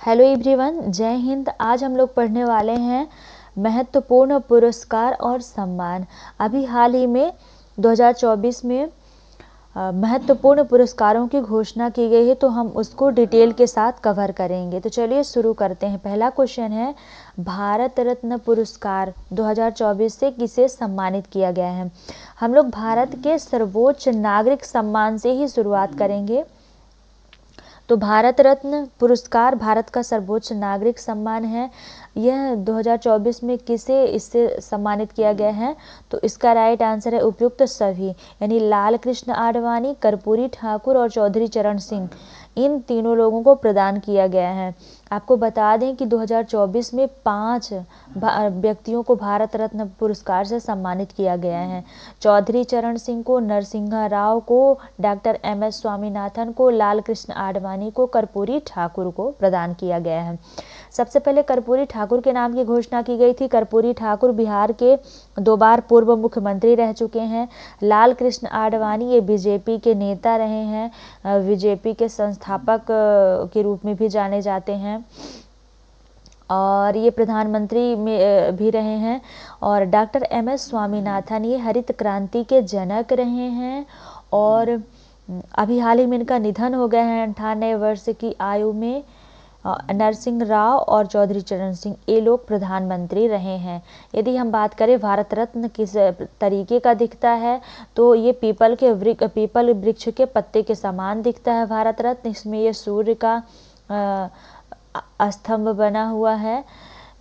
Hello everyone, जय हिंद। आज हम लोग पढ़ने वाले हैं महत्वपूर्ण पुरस्कार और सम्मान। अभी हाल ही में 2024 में महत्वपूर्ण पुरस्कारों की घोषणा की गई है, तो हम उसको डिटेल के साथ कवर करेंगे। तो चलिए शुरू करते हैं। पहला क्वेश्चन है, भारत रत्न पुरस्कार 2024 से किसे सम्मानित किया गया है। हम लोग भारत के सर्वोच्च नागरिक सम्मान से ही शुरुआत करेंगे। तो भारत रत्न पुरस्कार भारत का सर्वोच्च नागरिक सम्मान है। यह 2024 में किसे इससे सम्मानित किया गया है, तो इसका राइट आंसर है उपयुक्त सभी, यानी लाल कृष्ण आडवाणी, कर्पूरी ठाकुर और चौधरी चरण सिंह, इन तीनों लोगों को प्रदान किया गया है। आपको बता दें कि 2024 में 5 व्यक्तियों को भारत रत्न पुरस्कार से सम्मानित किया गया है। चौधरी चरण सिंह को, नरसिंहा राव को, डॉक्टर MS स्वामीनाथन को, लाल कृष्ण आडवाणी को, कर्पूरी ठाकुर को प्रदान किया गया है। सबसे पहले कर्पूरी ठाकुर के नाम की घोषणा की गई थी। कर्पूरी ठाकुर बिहार के 2 बार पूर्व मुख्यमंत्री रह चुके हैं। लाल कृष्ण आडवाणी ये बीजेपी के नेता रहे हैं, बीजेपी के संस्थापक के रूप में भी जाने जाते हैं, और ये प्रधानमंत्री में भी रहे हैं। और डॉक्टर MS स्वामीनाथन ये हरित क्रांति के जनक रहे हैं, और अभी हाल ही में इनका निधन हो गया है 98 वर्ष की आयु में। नरसिंह राव और चौधरी चरण सिंह ये लोग प्रधानमंत्री रहे हैं। यदि हम बात करें भारत रत्न किस तरीके का दिखता है, तो ये पीपल वृक्ष के पत्ते के समान दिखता है भारत रत्न। इसमें ये सूर्य का स्तंभ बना हुआ है,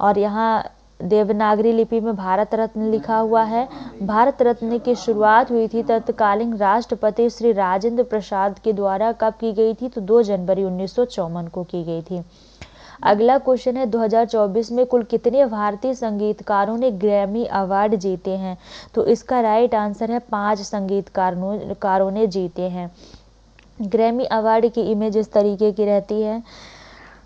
और यहाँ देवनागरी लिपि में भारत रत्न लिखा हुआ है। भारत रत्न की शुरुआत हुई थी तत्कालीन राष्ट्रपति श्री राजेंद्र प्रसाद के द्वारा। कब की गई थी, तो 2 जनवरी 1954 को की गई थी। अगला क्वेश्चन है, 2024 में कुल कितने भारतीय संगीतकारों ने ग्रैमी अवार्ड जीते हैं, तो इसका राइट आंसर है 5 संगीतकारों ने जीते हैं। ग्रैमी अवार्ड की इमेज इस तरीके की रहती है,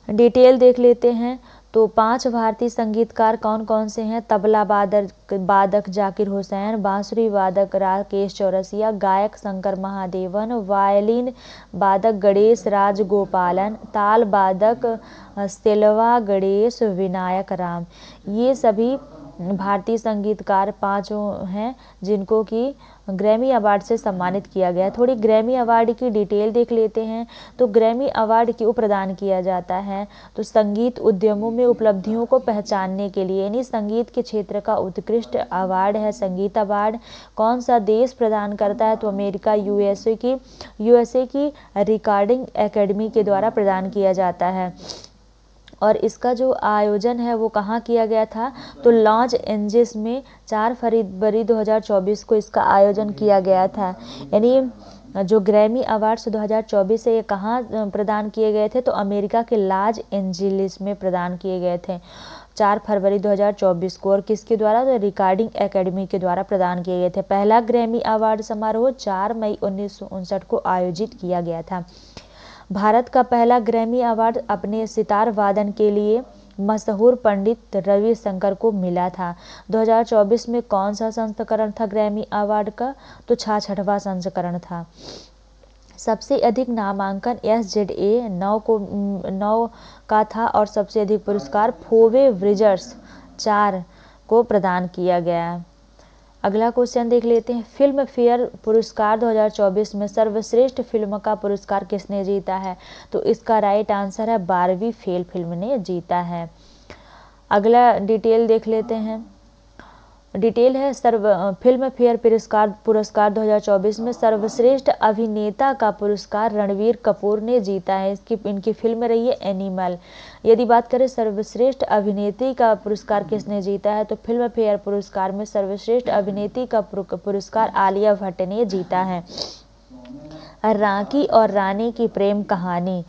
डिटेल देख लेते हैं। तो 5 भारतीय संगीतकार कौन कौन से हैं? तबला वादक जाकिर हुसैन, बांसुरी वादक राकेश चौरसिया, गायक शंकर महादेवन, वायलिन वादक गणेश राजगोपालन, ताल वादक सेल्वा गणेश विनायक राम। ये सभी भारतीय संगीतकार 5 हैं जिनको कि ग्रैमी अवार्ड से सम्मानित किया गया। थोड़ी ग्रैमी अवार्ड की डिटेल देख लेते हैं। तो ग्रैमी अवार्ड क्यों प्रदान किया जाता है, तो संगीत उद्यमों में उपलब्धियों को पहचानने के लिए, यानी संगीत के क्षेत्र का उत्कृष्ट अवार्ड है संगीत अवार्ड। कौन सा देश प्रदान करता है, तो अमेरिका यूएसए की रिकॉर्डिंग एकेडमी के द्वारा प्रदान किया जाता है। और इसका जो आयोजन है वो कहाँ किया गया था, तो लॉस एंजल्स में 4 फरवरी 2024 को इसका आयोजन किया गया था। यानी जो ग्रैमी अवार्ड्स 2024 से ये कहाँ प्रदान किए गए थे, तो अमेरिका के लॉस एंजलिस में प्रदान किए गए थे 4 फरवरी 2024 को। और किसके द्वारा, तो रिकॉर्डिंग एकेडमी के द्वारा प्रदान किए गए थे। पहला ग्रैमी अवार्ड समारोह 4 मई 1959 को आयोजित किया गया था। भारत का पहला ग्रैमी अवार्ड अपने सितार वादन के लिए मशहूर पंडित रवि शंकर को मिला था। 2024 में कौन सा संस्करण था ग्रैमी अवार्ड का, तो 66वां संस्करण था। सबसे अधिक नामांकन SZA 9 का था, और सबसे अधिक पुरस्कार फोवे ब्रिजर्स 4 को प्रदान किया गया। अगला क्वेश्चन देख लेते हैं। फिल्म फेयर पुरस्कार 2024 में सर्वश्रेष्ठ फिल्म का पुरस्कार किसने जीता है, तो इसका राइट आंसर है 12वीं फेल फिल्म ने जीता है। अगला डिटेल देख लेते हैं। डिटेल है, फिल्म फेयर पुरस्कार 2024 में सर्वश्रेष्ठ अभिनेता का पुरस्कार रणवीर कपूर ने जीता है। इनकी फिल्म रही है एनिमल। यदि बात करें सर्वश्रेष्ठ अभिनेत्री का पुरस्कार किसने जीता है, तो फिल्म फेयर पुरस्कार में सर्वश्रेष्ठ अभिनेत्री का पुरस्कार आलिया भट्ट ने जीता है। राकी और रानी की प्रेम कहानी,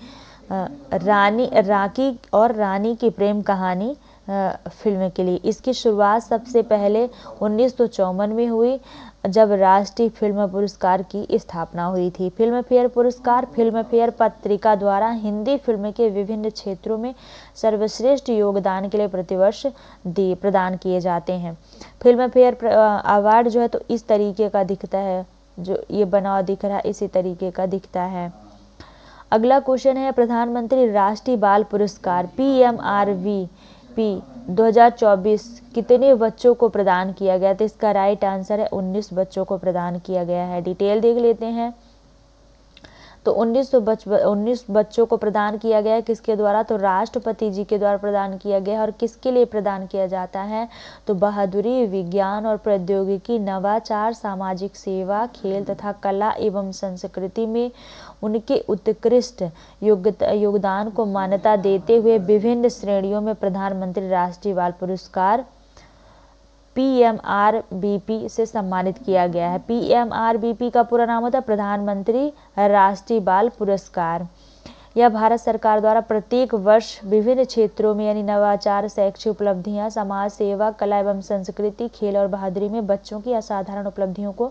राकी और रानी की प्रेम कहानी फिल्म के लिए, इसकी शुरुआत सबसे पहले 1954 में हुई, जब राष्ट्रीय फिल्म पुरस्कार की स्थापना हुई थी। फिल्म फेयर पुरस्कार फिल्म फेयर पत्रिका द्वारा हिंदी फिल्म के विभिन्न क्षेत्रों में सर्वश्रेष्ठ योगदान के लिए प्रतिवर्ष प्रदान किए जाते हैं। फिल्म फेयर अवार्ड जो है तो इस तरीके का दिखता है, जो ये बना दिख रहा है इसी तरीके का दिखता है। अगला क्वेश्चन है प्रधानमंत्री राष्ट्रीय बाल पुरस्कार PMRVP 2024 कितने बच्चों को प्रदान किया गया? तो इसका राइट आंसर है 19 बच्चों को प्रदान किया गया है। डिटेल देख लेते हैं। तो 19 बच्चों को प्रदान किया गया है। किसके द्वारा? तो राष्ट्रपति जी के द्वारा प्रदान किया गया है। और किसके लिए प्रदान किया जाता है? तो बहादुरी, विज्ञान और प्रौद्योगिकी, नवाचार, सामाजिक सेवा, खेल तथा कला एवं संस्कृति में उनके उत्कृष्ट योगदान को मान्यता देते हुए विभिन्न श्रेणियों में प्रधानमंत्री राष्ट्रीय बाल पुरस्कार PMRVP से सम्मानित किया गया है। PMRVP का पूरा नाम होता है प्रधानमंत्री राष्ट्रीय बाल पुरस्कार। यह भारत सरकार द्वारा प्रत्येक वर्ष विभिन्न क्षेत्रों में यानी नवाचार, शैक्षिक उपलब्धियां, समाज सेवा, कला एवं संस्कृति, खेल और बहादुरी में बच्चों की असाधारण उपलब्धियों को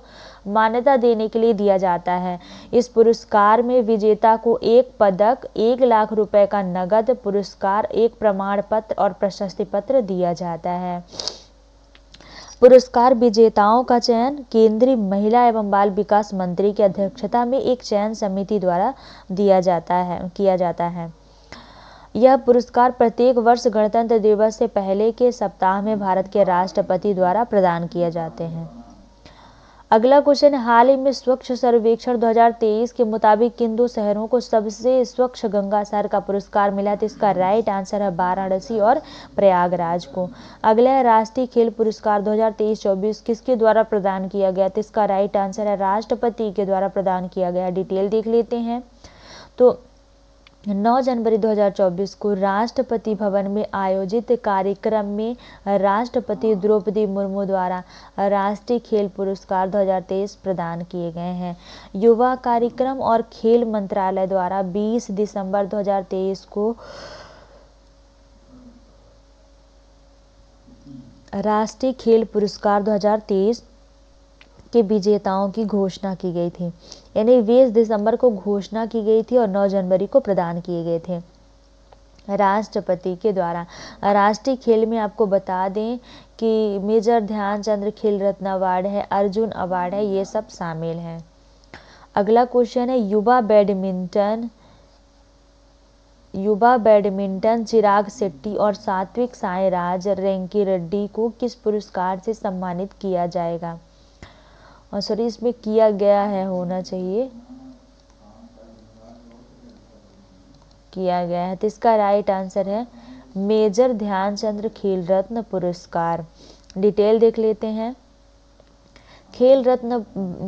मान्यता देने के लिए दिया जाता है। इस पुरस्कार में विजेता को 1 पदक, 1 लाख रुपए का नगद पुरस्कार, 1 प्रमाण पत्र और प्रशस्ति पत्र दिया जाता है। पुरस्कार विजेताओं का चयन केंद्रीय महिला एवं बाल विकास मंत्री की अध्यक्षता में एक चयन समिति द्वारा किया जाता है। यह पुरस्कार प्रत्येक वर्ष गणतंत्र दिवस से पहले के सप्ताह में भारत के राष्ट्रपति द्वारा प्रदान किए जाते हैं। अगला क्वेश्चन, हाल ही में स्वच्छ सर्वेक्षण 2023 के मुताबिक किन 2 शहरों को सबसे स्वच्छ गंगा शहर का पुरस्कार मिला? तो इसका राइट आंसर है वाराणसी और प्रयागराज को। अगला है राष्ट्रीय खेल पुरस्कार 2023-24 किसके द्वारा प्रदान किया गया? तो इसका राइट आंसर है राष्ट्रपति के द्वारा प्रदान किया गया। डिटेल देख लेते हैं। तो 9 जनवरी 2024 को राष्ट्रपति भवन में आयोजित कार्यक्रम में राष्ट्रपति द्रौपदी मुर्मू द्वारा राष्ट्रीय खेल पुरस्कार 2023 प्रदान किए गए हैं। युवा कार्यक्रम और खेल मंत्रालय द्वारा 20 दिसंबर 2023 को राष्ट्रीय खेल पुरस्कार 2023 के विजेताओं की घोषणा की गई थी। यानी 20 दिसंबर को घोषणा की गई थी और 9 जनवरी को प्रदान किए गए थे राष्ट्रपति के द्वारा। राष्ट्रीय खेल में आपको बता दें कि मेजर ध्यानचंद खेल रत्न अवार्ड है, अर्जुन अवार्ड है, ये सब शामिल हैं। अगला क्वेश्चन है युवा बैडमिंटन चिराग शेट्टी और सात्विक साईराज रैंकीरेड्डी को किस पुरस्कार से सम्मानित किया जाएगा? और सॉरी, इसमें किया गया है, होना चाहिए किया गया है। तो इसका राइट आंसर है मेजर ध्यानचंद खेल रत्न पुरस्कार। डिटेल देख लेते हैं। खेल रत्न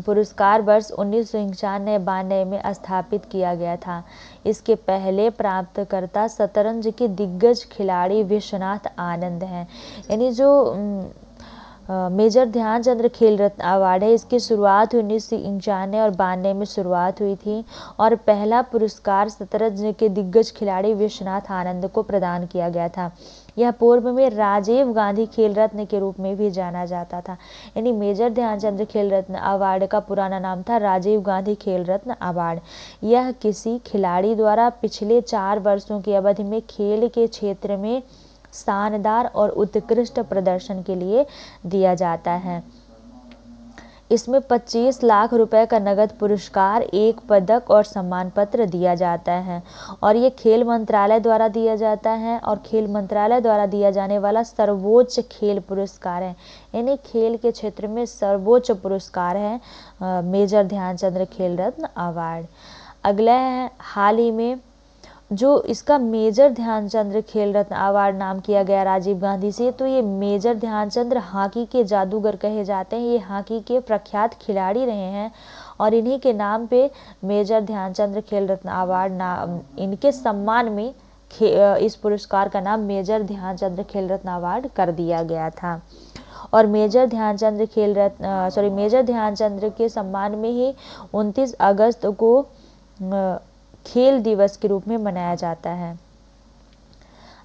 पुरस्कार वर्ष 1991-92 में स्थापित किया गया था। इसके पहले प्राप्तकर्ता शतरंज के दिग्गज खिलाड़ी विश्वनाथ आनंद हैं। यानी जो मेजर ध्यानचंद खेल रत्न अवार्ड है, इसकी शुरुआत 1991 और 92 में शुरुआत हुई थी और पहला पुरस्कार शतरंज के दिग्गज खिलाड़ी विश्वनाथ आनंद को प्रदान किया गया था। यह पूर्व में राजीव गांधी खेल रत्न के रूप में भी जाना जाता था। यानी मेजर ध्यानचंद खेल रत्न अवार्ड का पुराना नाम था राजीव गांधी खेल रत्न अवार्ड। यह किसी खिलाड़ी द्वारा पिछले 4 वर्षों की अवधि में खेल के क्षेत्र में शानदार और उत्कृष्ट प्रदर्शन के लिए दिया जाता है। इसमें 25 लाख रुपए का नगद पुरस्कार, 1 पदक और सम्मान पत्र दिया जाता है और ये खेल मंत्रालय द्वारा दिया जाता है और खेल मंत्रालय द्वारा दिया जाने वाला सर्वोच्च खेल पुरस्कार है। यानी खेल के क्षेत्र में सर्वोच्च पुरस्कार है मेजर ध्यानचंद खेल रत्न अवार्ड। अगला है हाल ही में जो इसका मेजर ध्यानचंद खेल रत्न अवार्ड नाम किया गया राजीव गांधी से, तो ये मेजर ध्यानचंद हॉकी के जादूगर कहे जाते हैं। ये हॉकी के प्रख्यात खिलाड़ी रहे हैं और इन्हीं के नाम पे मेजर ध्यानचंद खेल रत्न अवार्ड नाम, इनके सम्मान में इस पुरस्कार का नाम मेजर ध्यानचंद खेल रत्न अवार्ड कर दिया गया था। और मेजर ध्यानचंद के सम्मान में ही 29 अगस्त को खेल दिवस के रूप में मनाया जाता है।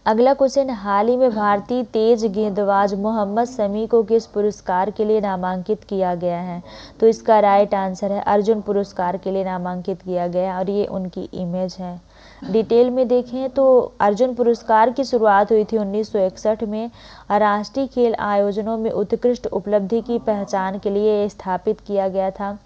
अगला क्वेश्चन, हाल ही में भारतीय तेज गेंदबाज मोहम्मद शमी को किस पुरस्कार के लिए नामांकित किया गया है? तो इसका राइट आंसर है अर्जुन पुरस्कार के लिए नामांकित किया गया और ये उनकी इमेज है। डिटेल में देखें तो अर्जुन पुरस्कार की शुरुआत हुई थी 1961 में। राष्ट्रीय खेल आयोजनों में उत्कृष्ट उपलब्धि की पहचान के लिए स्थापित किया गया था।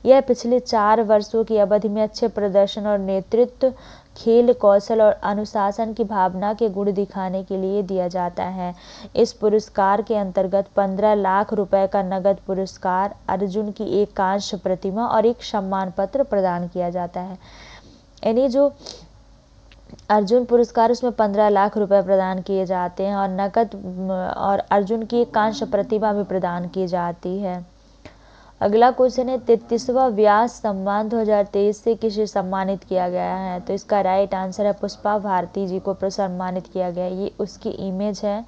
यह पिछले 4 वर्षों की अवधि में अच्छे प्रदर्शन और नेतृत्व, खेल कौशल और अनुशासन की भावना के गुण दिखाने के लिए दिया जाता है। इस पुरस्कार के अंतर्गत 15 लाख रुपए का नगद पुरस्कार, अर्जुन की एक कांस्य प्रतिमा और एक सम्मान पत्र प्रदान किया जाता है। यानी जो अर्जुन पुरस्कार उसमें 15 लाख रुपए प्रदान किए जाते हैं और नकद और अर्जुन की एक कांस्य प्रतिमा भी प्रदान की जाती है। अगला क्वेश्चन है 33वां व्यास सम्मान 2023 से किसे सम्मानित किया गया है? तो इसका राइट आंसर है पुष्पा भारती जी को सम्मानित किया गया। ये उसकी इमेज है।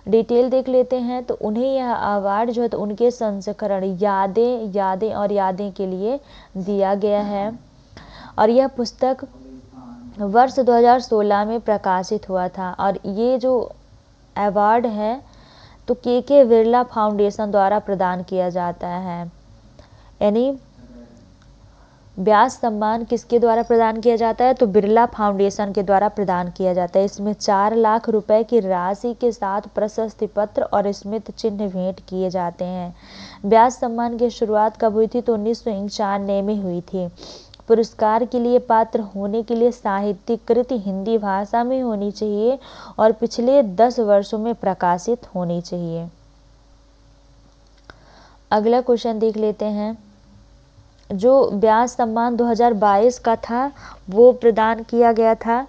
डिटेल देख लेते हैं तो उन्हें यह अवार्ड जो है तो उनके संस्करण यादें और यादें के लिए दिया गया है और यह पुस्तक वर्ष 2016 में प्रकाशित हुआ था और ये जो अवार्ड है तो के बिरला फाउंडेशन द्वारा प्रदान किया जाता है। यानी व्यास सम्मान किसके द्वारा प्रदान किया जाता है? तो बिरला फाउंडेशन के द्वारा प्रदान किया जाता है। इसमें 4 लाख रुपए की राशि के साथ प्रशस्ति पत्र और स्मृति चिन्ह भेंट किए जाते हैं। व्यास सम्मान की शुरुआत कब हुई थी? तो 1991 में हुई थी। पुरस्कार के लिए पात्र होने के लिए साहित्यिक कृति हिंदी भाषा में होनी चाहिए और पिछले 10 वर्षों में प्रकाशित होनी चाहिए। अगला क्वेश्चन देख लेते हैं। जो व्यास सम्मान 2022 का था वो प्रदान किया गया था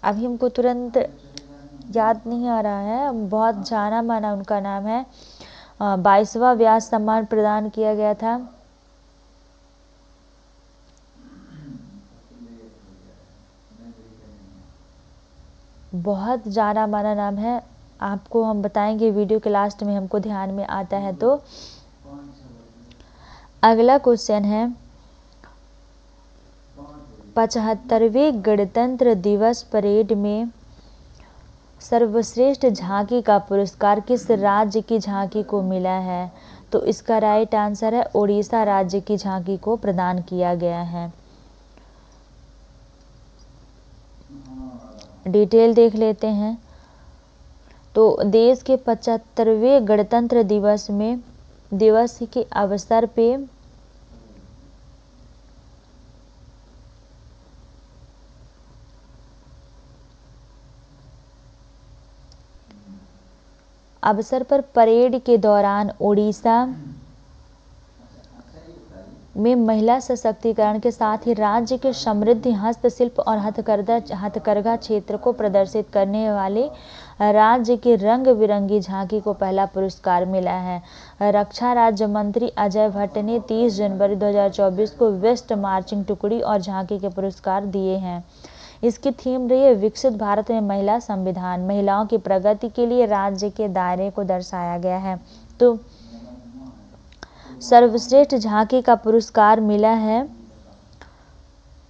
अभी हमको तुरंत याद नहीं आ रहा है, बहुत जाना माना उनका नाम है। 22वां व्यास सम्मान प्रदान किया गया था। बहुत जाना माना नाम है, आपको हम बताएंगे वीडियो के लास्ट में, हमको ध्यान में आता है तो। अगला क्वेश्चन है 75वें गणतंत्र दिवस परेड में सर्वश्रेष्ठ झांकी का पुरस्कार किस राज्य की झांकी को मिला है? तो इसका राइट आंसर है ओडिशा राज्य की झांकी को प्रदान किया गया है। डिटेल देख लेते हैं तो देश के 75वें गणतंत्र दिवस के अवसर पे परेड के दौरान ओडिशा में महिला सशक्तिकरण के साथ ही राज्य के समृद्ध हस्तशिल्प और हथकरघा क्षेत्र को प्रदर्शित करने वाले राज्य की रंग बिरंगी झांकी को पहला पुरस्कार मिला है। रक्षा राज्य मंत्री अजय भट्ट ने 30 जनवरी 2024 को वेस्ट मार्चिंग टुकड़ी और झांकी के पुरस्कार दिए हैं। इसकी थीम रही है विकसित भारत में महिला संविधान, महिलाओं की प्रगति के लिए राज्य के दायरे को दर्शाया गया है। तो सर्वश्रेष्ठ झांकी का पुरस्कार मिला है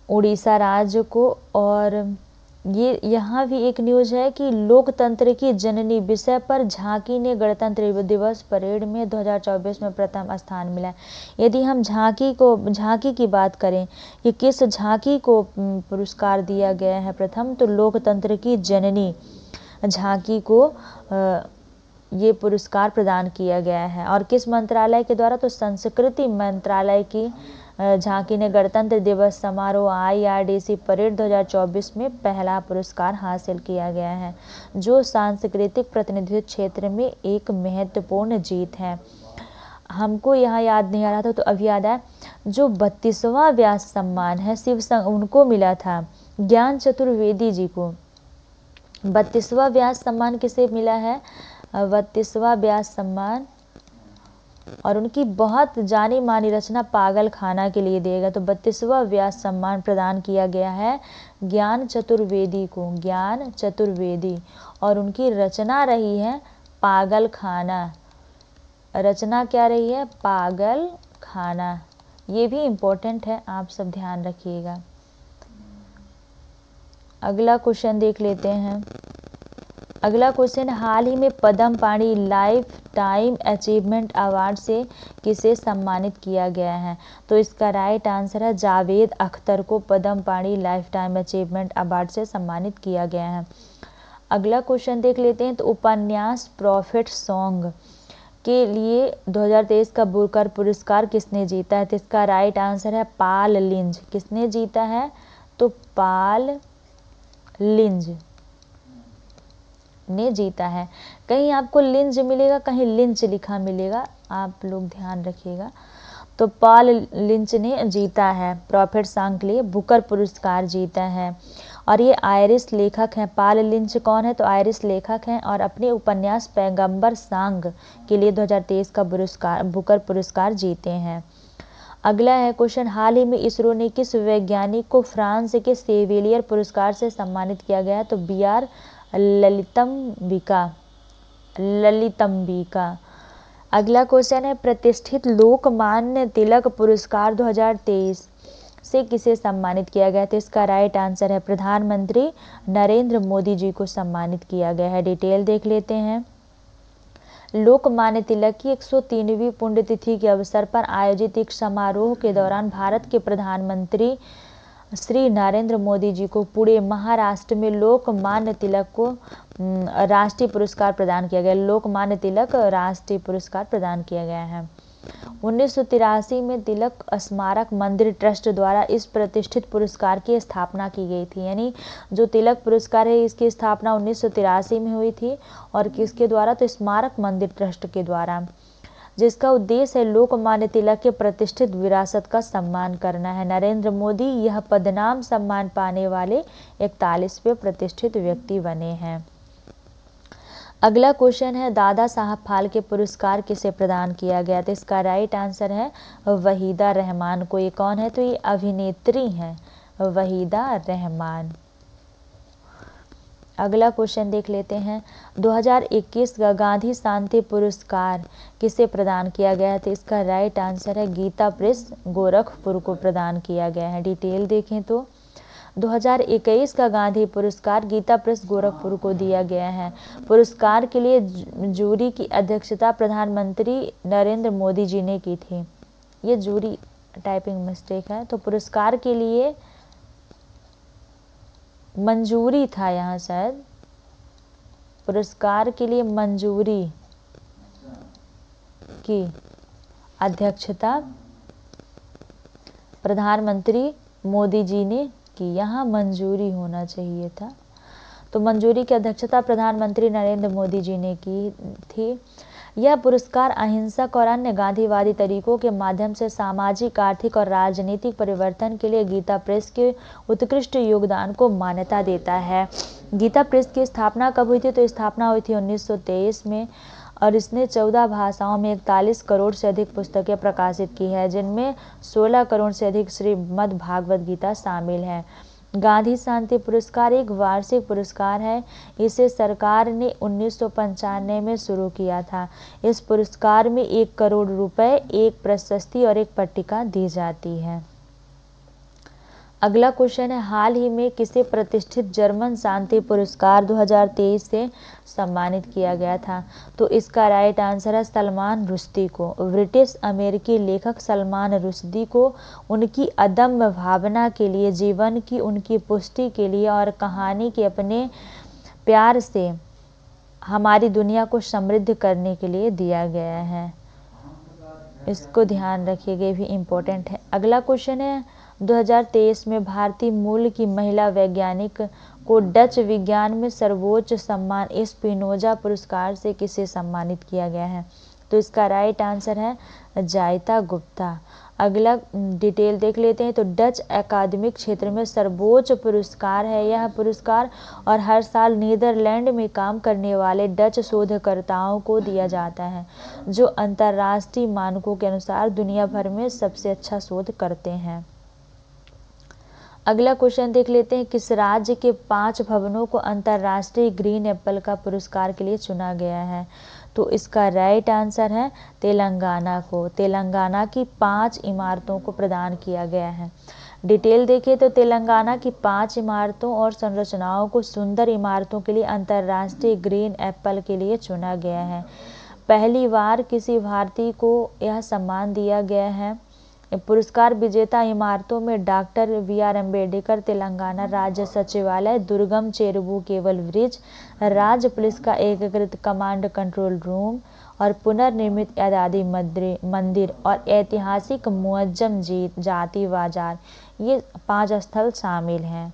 उड़ीसा राज्य को। और ये यहाँ भी एक न्यूज है कि लोकतंत्र की जननी विषय पर झांकी ने गणतंत्र दिवस परेड में 2024 में प्रथम स्थान मिला। यदि हम झांकी की बात करें कि किस झांकी को पुरस्कार दिया गया है प्रथम, तो लोकतंत्र की जननी झांकी को ये पुरस्कार प्रदान किया गया है। और किस मंत्रालय के द्वारा? तो संस्कृति मंत्रालय की झांकी ने गणतंत्र दिवस समारोह IRDC परेड 2024 में पहला पुरस्कार हासिल किया गया है, जो सांस्कृतिक प्रतिनिधित्व क्षेत्र में एक महत्वपूर्ण जीत है। हमको यहाँ याद नहीं आ रहा था तो अभी याद आया, जो 32वां व्यास सम्मान है उनको मिला था ज्ञान चतुर्वेदी जी को। 32वां व्यास सम्मान किसे मिला है? 32वां व्यास सम्मान और उनकी बहुत जानी मानी रचना पागल खाना के लिए दिएगा। तो 32वां व्यास सम्मान प्रदान किया गया है ज्ञान चतुर्वेदी को, ज्ञान चतुर्वेदी, और उनकी रचना रही है पागल खाना। रचना क्या रही है? पागल खाना। ये भी इम्पोर्टेंट है, आप सब ध्यान रखिएगा। अगला क्वेश्चन देख लेते हैं। अगला क्वेश्चन, हाल ही में पद्म पाणि लाइफ टाइम अचीवमेंट अवार्ड से किसे सम्मानित किया गया है? तो इसका राइट आंसर है जावेद अख्तर को पद्म पाणि लाइफ टाइम अचीवमेंट अवार्ड से सम्मानित किया गया है। अगला क्वेश्चन देख लेते हैं। तो उपन्यास प्रॉफिट सॉन्ग के लिए 2023 का बुकर पुरस्कार किसने जीता है? तो इसका राइट आंसर है पॉल लिंच। किसने जीता है? तो पॉल लिंच ने जीता है। कहीं आपको लिंच मिलेगा, कहीं लिंच लिखा मिलेगा, आप लोग ध्यान रखिएगा। तो पॉल लिंच ने जीता है, प्रॉफिट सॉन्ग के लिए बुकर पुरस्कार जीता है। और ये आयरिश लेखक हैं। पॉल लिंच कौन है? तो आयरिश लेखक हैं और अपने उपन्यास पैगंबर सॉन्ग के लिए 2023 का बुकर पुरस्कार जीते हैं। अगला है क्वेश्चन, हाल ही में इसरो ने किस वैज्ञानिक को फ्रांस के सेविलियर पुरस्कार से सम्मानित किया गया? तो BR ललितंबिका। अगला क्वेश्चन है, प्रतिष्ठित लोकमान्य तिलक पुरस्कार 2023 से किसे सम्मानित किया गया? तो इसका राइट आंसर है प्रधानमंत्री नरेंद्र मोदी जी को सम्मानित किया गया है। डिटेल देख लेते हैं। लोकमान्य तिलक की 103वीं पुण्यतिथि के अवसर पर आयोजित एक समारोह के दौरान भारत के प्रधानमंत्री श्री नरेंद्र मोदी जी को पुणे महाराष्ट्र में लोकमान्य तिलक को राष्ट्रीय पुरस्कार प्रदान किया गया। लोकमान्य तिलक राष्ट्रीय पुरस्कार प्रदान किया गया है। 1983 में तिलक स्मारक मंदिर ट्रस्ट द्वारा इस प्रतिष्ठित पुरस्कार की स्थापना की गई थी। यानी जो तिलक पुरस्कार है इसकी स्थापना 1983 में हुई थी। और किसके द्वारा? तो स्मारक मंदिर ट्रस्ट के द्वारा, जिसका उद्देश्य है लोकमान्य तिलक के प्रतिष्ठित विरासत का सम्मान करना है। नरेंद्र मोदी यह पदनाम सम्मान पाने वाले 41वें प्रतिष्ठित व्यक्ति बने हैं। अगला क्वेश्चन है, दादा साहब फाल्के पुरस्कार किसे प्रदान किया गया? तो इसका राइट आंसर है वहीदा रहमान को। ये कौन है? तो ये अभिनेत्री हैं वहीदा रहमान। अगला क्वेश्चन देख लेते हैं। 2021 का गांधी शांति पुरस्कार किसे प्रदान किया गया है? तो इसका राइट आंसर है गीता प्रेस गोरखपुर को प्रदान किया गया है। डिटेल देखें तो 2021 का गांधी पुरस्कार गीता प्रेस गोरखपुर को दिया गया है। पुरस्कार के लिए जूरी की अध्यक्षता प्रधानमंत्री नरेंद्र मोदी जी ने की थी। ये जूरी टाइपिंग मिस्टेक है। तो पुरस्कार के लिए मंजूरी था, यहाँ शायद पुरस्कार के लिए मंजूरी की अध्यक्षता प्रधानमंत्री मोदी जी ने की। यहाँ मंजूरी होना चाहिए था। तो मंजूरी की अध्यक्षता प्रधानमंत्री नरेंद्र मोदी जी ने की थी। यह पुरस्कार अहिंसक और अन्य गांधीवादी तरीकों के माध्यम से सामाजिक, आर्थिक और राजनीतिक परिवर्तन के लिए गीता प्रेस के उत्कृष्ट योगदान को मान्यता देता है। गीता प्रेस की स्थापना कब हुई थी? तो स्थापना हुई थी 1923 में और इसने 14 भाषाओं में 41 करोड़ से अधिक पुस्तकें प्रकाशित की है, जिनमें 16 करोड़ से अधिक श्रीमद् भागवत गीता शामिल है। गांधी शांति पुरस्कार एक वार्षिक पुरस्कार है। इसे सरकार ने 1995 में शुरू किया था। इस पुरस्कार में 1 करोड़ रुपए, एक प्रशस्ति और एक पट्टिका दी जाती है। अगला क्वेश्चन है, हाल ही में किसे प्रतिष्ठित जर्मन शांति पुरस्कार 2023 से सम्मानित किया गया था? तो इसका राइट आंसर है सलमान रुश्दी को। ब्रिटिश अमेरिकी लेखक सलमान रुश्दी को उनकी अदम्य भावना के लिए, जीवन की उनकी पुष्टि के लिए और कहानी के अपने प्यार से हमारी दुनिया को समृद्ध करने के लिए दिया गया है। इसको ध्यान रखिएगा, ये भी इम्पोर्टेंट है। अगला क्वेश्चन है, 2023 में भारतीय मूल की महिला वैज्ञानिक को डच विज्ञान में सर्वोच्च सम्मान स्पिनोजा पुरस्कार से किसे सम्मानित किया गया है? तो इसका राइट आंसर है जायता गुप्ता। अगला डिटेल देख लेते हैं। तो डच अकादमिक क्षेत्र में सर्वोच्च पुरस्कार है यह पुरस्कार, और हर साल नीदरलैंड में काम करने वाले डच शोधकर्ताओं को दिया जाता है जो अंतर्राष्ट्रीय मानकों के अनुसार दुनिया भर में सबसे अच्छा शोध करते हैं। अगला क्वेश्चन देख लेते हैं, किस राज्य के 5 भवनों को अंतर्राष्ट्रीय ग्रीन एप्पल का पुरस्कार के लिए चुना गया है? तो इसका राइट आंसर है तेलंगाना को। तेलंगाना की 5 इमारतों को प्रदान किया गया है। डिटेल देखें तो तेलंगाना की 5 इमारतों और संरचनाओं को सुंदर इमारतों के लिए अंतर्राष्ट्रीय ग्रीन एप्पल के लिए चुना गया है। पहली बार किसी भारतीय को यह सम्मान दिया गया है। पुरस्कार विजेता इमारतों में डॉक्टर BR अम्बेडकर तेलंगाना राज्य सचिवालय, दुर्गम चेरुवु केबल ब्रिज, राज्य पुलिस का एकीकृत कमांड कंट्रोल रूम और पुनर्निर्मित आजादी मंदिर और ऐतिहासिक मुअज्जम जाति बाजार, ये 5 स्थल शामिल हैं।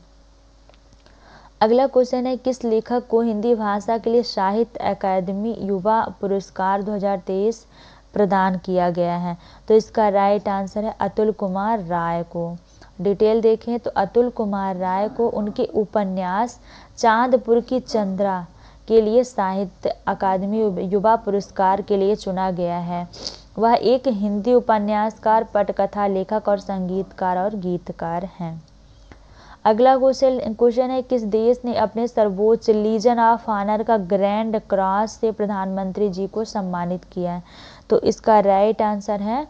अगला क्वेश्चन है, किस लेखक को हिंदी भाषा के लिए साहित्य अकादमी युवा पुरस्कार 2023 प्रदान किया गया है? तो इसका राइट आंसर है अतुल कुमार राय को। डिटेल देखें तो अतुल कुमार राय को उनके उपन्यास चांदपुर की चंद्रा के लिए साहित्य अकादमी युवा पुरस्कार के लिए चुना गया है। वह एक हिंदी उपन्यासकार, पटकथा लेखक और संगीतकार और गीतकार हैं। अगला क्वेश्चन है, किस देश ने अपने सर्वोच्च लीजन ऑफ ऑनर का ग्रैंड क्रॉस से प्रधानमंत्री जी को सम्मानित किया है? तो इसका राइट आंसर है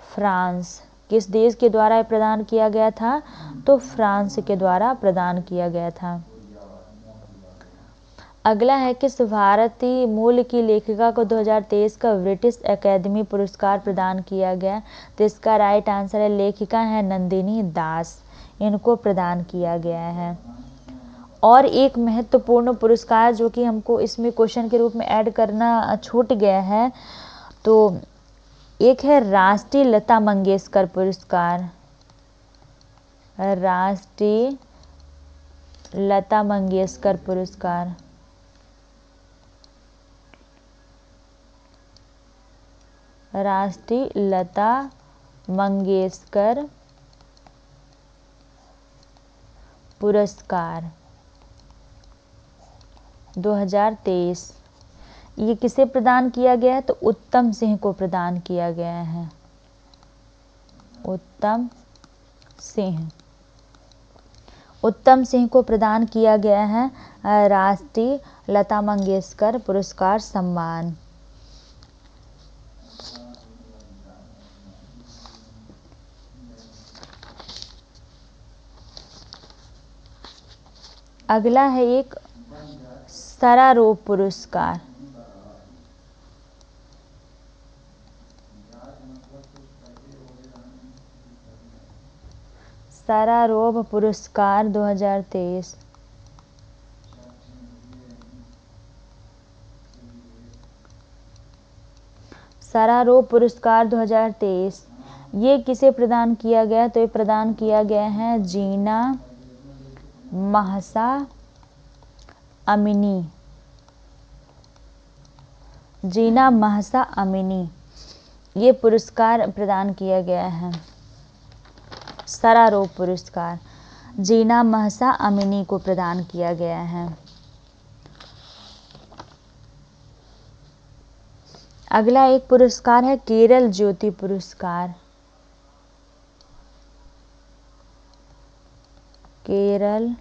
फ्रांस। किस देश के द्वारा प्रदान किया गया था? तो फ्रांस के द्वारा प्रदान किया गया था। अगला है, किस भारतीय मूल की लेखिका को 2023 का ब्रिटिश एकेडमी पुरस्कार प्रदान किया गया? तो इसका राइट आंसर है, लेखिका है नंदिनी दास, इनको प्रदान किया गया है। और एक महत्वपूर्ण पुरस्कार जो कि हमको इसमें क्वेश्चन के रूप में ऐड करना छूट गया है, तो एक है राष्ट्रीय लता मंगेशकर पुरस्कार। राष्ट्रीय लता मंगेशकर पुरस्कार, राष्ट्रीय लता मंगेशकर पुरस्कार 2023, ये किसे प्रदान किया गया है? तो उत्तम सिंह को प्रदान किया गया है। उत्तम सिंह को प्रदान किया गया है राष्ट्रीय लता मंगेशकर पुरस्कार सम्मान। अगला है एक सरारोप पुरस्कार। सरारोप पुरस्कार 2023, सरारोप पुरस्कार 2023, ये किसे प्रदान किया गया? तो ये प्रदान किया गया है जीना महसा अमीनी। जीना महसा अमीनी, ये पुरस्कार प्रदान किया गया है। सरारोप पुरस्कार जीना महसा अमीनी को प्रदान किया गया है। अगला एक पुरस्कार है केरल ज्योति पुरस्कार। केरल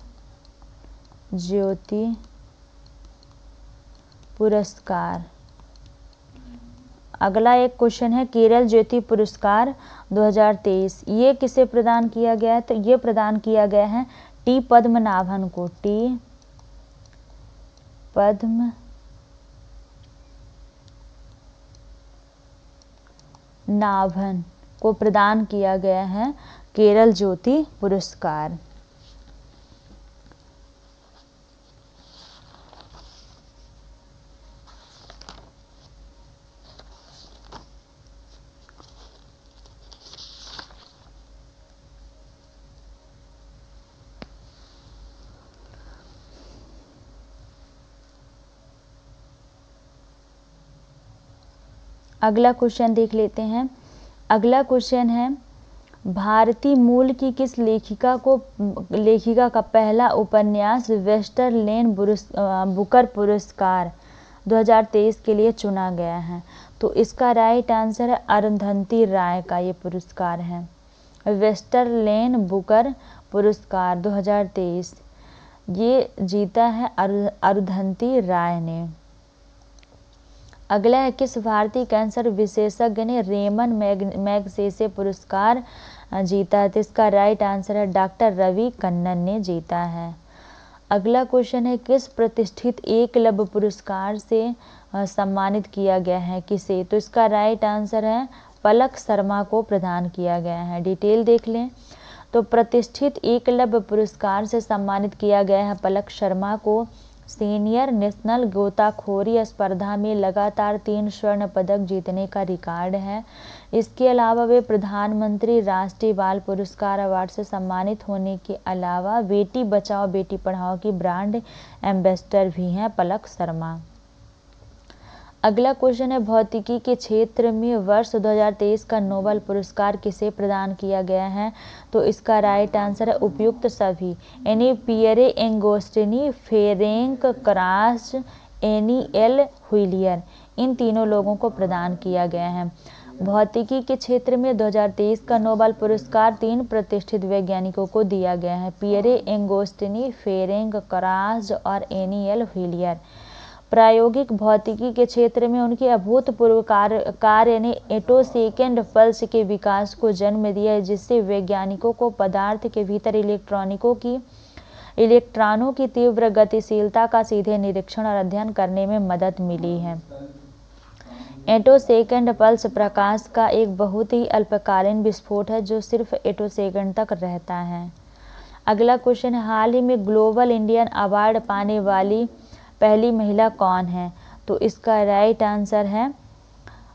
ज्योति पुरस्कार। अगला एक क्वेश्चन है केरल ज्योति पुरस्कार 2023, ये किसे प्रदान किया गया है? तो ये प्रदान किया गया है टी पद्मनाभन को। टी पद्मनाभन को प्रदान किया गया है केरल ज्योति पुरस्कार। अगला क्वेश्चन देख लेते हैं। अगला क्वेश्चन है, भारतीय मूल की किस लेखिका का पहला उपन्यास वेस्टरलैंड बुकर पुरस्कार 2023 के लिए चुना गया है? तो इसका राइट आंसर है अरुंधति राय का ये पुरस्कार है। वेस्टरलैंड बुकर पुरस्कार 2023 ये जीता है अरुंधति राय ने। अगला है, किस भारतीय कैंसर विशेषज्ञ ने रेमन मैगसेसे पुरस्कार जीता है? तो इसका राइट आंसर है डॉक्टर रवि कन्नन ने जीता है। अगला क्वेश्चन है, किस प्रतिष्ठित एकलव्य पुरस्कार से सम्मानित किया गया है किसे? तो इसका राइट आंसर है पलक शर्मा को प्रदान किया गया है। डिटेल देख लें तो प्रतिष्ठित एकलव्य पुरस्कार से सम्मानित किया गया है पलक शर्मा को। सीनियर नेशनल गोताखोरी स्पर्धा में लगातार 3 स्वर्ण पदक जीतने का रिकॉर्ड है। इसके अलावा वे प्रधानमंत्री राष्ट्रीय बाल पुरस्कार अवार्ड से सम्मानित होने के अलावा बेटी बचाओ बेटी पढ़ाओ की ब्रांड एम्बेसडर भी हैं पलक शर्मा। अगला क्वेश्चन है, भौतिकी के क्षेत्र में वर्ष 2023 का नोबेल पुरस्कार किसे प्रदान किया गया है? तो इसका राइट आंसर है उपयुक्त सभी, यानी पियरे एंगोस्टिनी, फेरेंक क्रास, एनिएल हुइलियर, इन तीनों लोगों को प्रदान किया गया है। भौतिकी के क्षेत्र में 2023 का नोबेल पुरस्कार 3 प्रतिष्ठित वैज्ञानिकों को दिया गया है, पियरे एंगोस्टिनी, फेरेंक क्रास और एनिएल हुइलियर। प्रायोगिक भौतिकी के क्षेत्र में उनके अभूतपूर्व कार्य ने एटोसेकेंड पल्स के विकास को जन्म दिया है, जिससे वैज्ञानिकों को पदार्थ के भीतर इलेक्ट्रॉनों की तीव्र गतिशीलता का सीधे निरीक्षण और अध्ययन करने में मदद मिली है। एटोसेकेंड पल्स प्रकाश का एक बहुत ही अल्पकालीन विस्फोट है जो सिर्फ एटोसेकेंड तक रहता है। अगला क्वेश्चन, हाल ही में ग्लोबल इंडियन अवार्ड पाने वाली पहली महिला कौन है? तो इसका राइट आंसर है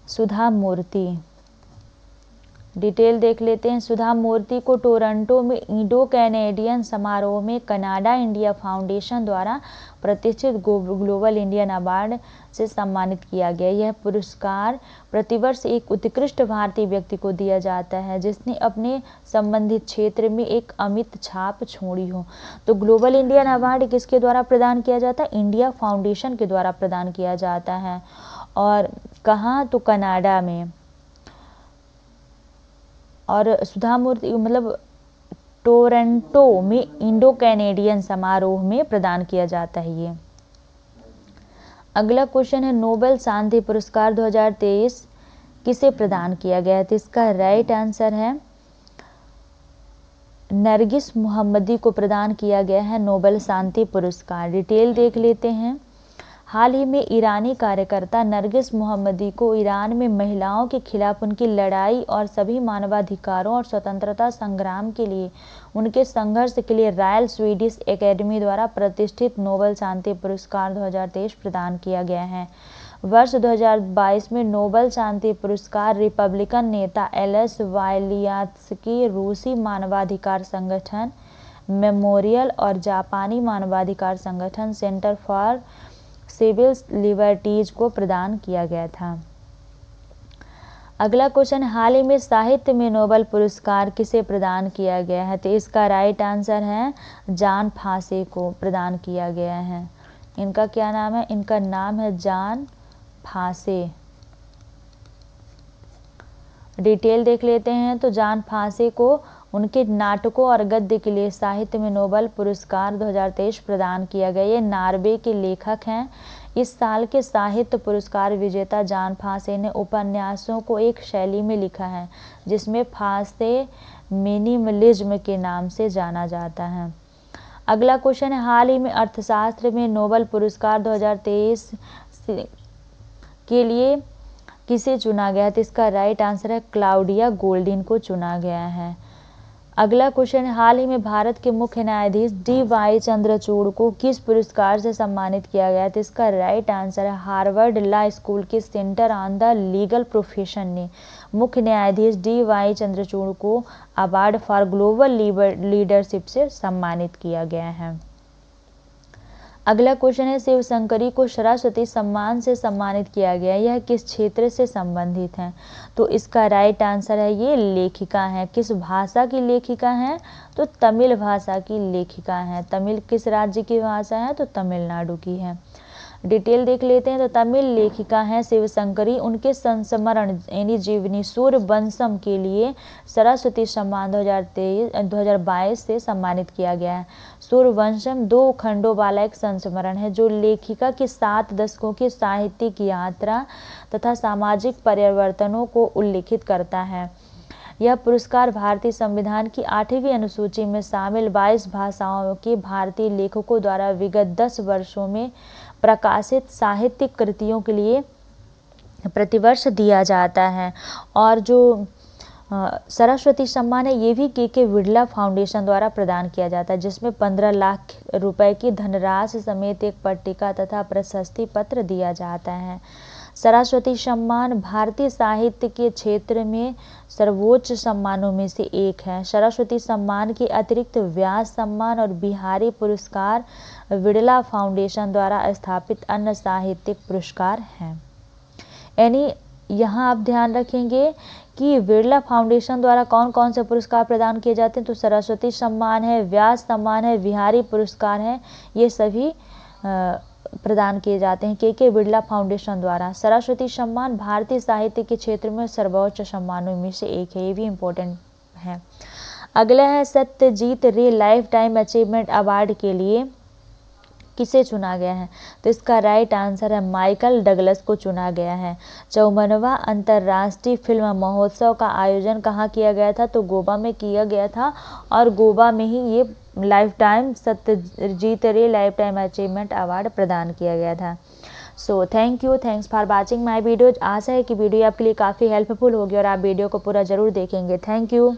सुधा मूर्ति। डिटेल देख लेते हैं। सुधा मूर्ति को टोरंटो में इंडो कैनेडियन समारोह में कनाडा इंडिया फाउंडेशन द्वारा प्रतिष्ठित ग्लोबल इंडियन अवार्ड से सम्मानित किया गया। यह पुरस्कार प्रतिवर्ष एक उत्कृष्ट भारतीय व्यक्ति को दिया जाता है जिसने अपने संबंधित क्षेत्र में एक अमिट छाप छोड़ी हो। तो ग्लोबल इंडियन अवार्ड किसके द्वारा प्रदान किया जाता है? इंडिया फाउंडेशन के द्वारा प्रदान किया जाता है। और कहाँ? तो कनाडा में। और सुधा मूर्ति मतलब टोरंटो में इंडो कैनेडियन समारोह में प्रदान किया जाता है ये। अगला क्वेश्चन है, नोबेल शांति पुरस्कार 2023 किसे प्रदान किया गया है? तो इसका राइट आंसर है नरगिस मोहम्मदी को प्रदान किया गया है नोबेल शांति पुरस्कार। डिटेल देख लेते हैं। हाल ही में ईरानी कार्यकर्ता नरगिस मोहम्मदी को ईरान में महिलाओं के खिलाफ उनकी लड़ाई और सभी मानवाधिकारों और स्वतंत्रता संग्राम के लिए उनके संघर्ष के लिए रॉयल स्वीडिश एकेडमी द्वारा प्रतिष्ठित नोबेल शांति पुरस्कार 2023 प्रदान किया गया है। वर्ष 2022 में नोबेल शांति पुरस्कार रिपब्लिकन नेता एलेस वालियात्स्की, रूसी मानवाधिकार संगठन मेमोरियल और जापानी मानवाधिकार संगठन सेंटर फॉर सिविल लिबर्टीज को प्रदान किया गया था। अगला क्वेश्चन, हाल ही में साहित्य में नोबेल पुरस्कार किसे प्रदान किया गया है? तो इसका राइट आंसर है जॉन फासे को प्रदान किया गया है। इनका क्या नाम है? इनका नाम है जॉन फासे। डिटेल देख लेते हैं। तो जॉन फासे को उनके नाटकों और गद्य के लिए साहित्य में नोबेल पुरस्कार 2023 प्रदान किया गया। ये नॉर्वे के लेखक हैं। इस साल के साहित्य पुरस्कार विजेता जॉन फासे ने उपन्यासों को एक शैली में लिखा है जिसमें फासे मिनिमलिज्म के नाम से जाना जाता है। अगला क्वेश्चन है, हाल ही में अर्थशास्त्र में नोबेल पुरस्कार 2023 के लिए किसे चुना गया? तो इसका राइट आंसर है क्लाउडिया गोल्डिन को चुना गया है। अगला क्वेश्चन, हाल ही में भारत के मुख्य न्यायाधीश डी.वाई. चंद्रचूड़ को किस पुरस्कार से सम्मानित किया गया? तो इसका राइट आंसर है हार्वर्ड लॉ स्कूल के centre on the legal profession ने मुख्य न्यायाधीश डी.वाई. चंद्रचूड़ को अवार्ड फॉर ग्लोबल लीडरशिप से सम्मानित किया गया है। अगला क्वेश्चन है, शिवशंकरी को सरस्वती सम्मान से सम्मानित किया गया। यह किस क्षेत्र से संबंधित है? तो इसका राइट आंसर है ये लेखिका है। किस भाषा की लेखिका है? तो तमिल भाषा की लेखिका है। तमिल किस राज्य की भाषा है? तो तमिलनाडु की है। डिटेल देख लेते हैं। तो तमिल लेखिका हैं शिवशंकरी। उनके संस्मरण यानी जीवनी सूर्यवंशम के लिए सरस्वती सम्मान 2022 से सम्मानित किया गया है। सूर्यवंशम 2 खंडों वाला एक संस्मरण है जो लेखिका की 7 दशकों की साहित्यिक यात्रा तथा सामाजिक परिवर्तनों को उल्लेखित करता है। यह पुरस्कार भारतीय संविधान की 8वीं अनुसूची में शामिल 22 भाषाओं के भारतीय लेखकों द्वारा विगत 10 वर्षों में प्रकाशित साहित्यिक कृतियों के लिए प्रतिवर्ष दिया जाता है। और जो सरस्वती सम्मान है ये भी के बिड़ला फाउंडेशन द्वारा प्रदान किया जाता है, जिसमें 15 लाख रुपए की धनराशि समेत एक पट्टिका तथा प्रशस्ति पत्र दिया जाता है। सरस्वती सम्मान भारतीय साहित्य के क्षेत्र में सर्वोच्च सम्मानों में से एक है। सरस्वती सम्मान के अतिरिक्त व्यास सम्मान और बिहारी पुरस्कार बिड़ला फाउंडेशन द्वारा स्थापित अन्य साहित्यिक पुरस्कार हैं। यानी यहाँ आप ध्यान रखेंगे कि बिड़ला फाउंडेशन द्वारा कौन कौन से पुरस्कार प्रदान किए जाते हैं, तो सरस्वती सम्मान है, व्यास सम्मान है, बिहारी पुरस्कार है, ये सभी प्रदान किए जाते हैं के बिड़ला फाउंडेशन द्वारा। सरस्वती सम्मान भारतीय साहित्य के क्षेत्र में सर्वोच्च सम्मानों में से एक है, ये भी इम्पोर्टेंट है। अगला है सत्यजीत रे लाइफ टाइम अचीवमेंट अवार्ड के लिए किसे चुना गया है, तो इसका राइट आंसर है माइकल डगलस को चुना गया है। 54वां अंतर्राष्ट्रीय फिल्म महोत्सव का आयोजन कहाँ किया गया था, तो गोवा में किया गया था, और गोवा में ही ये लाइफ टाइम सत्यजीत रे लाइफ टाइम अचीवमेंट अवार्ड प्रदान किया गया था। So thanks for watching my video. आशा है कि वीडियो आपके लिए काफ़ी हेल्पफुल होगी और आप वीडियो को पूरा जरूर देखेंगे। Thank you.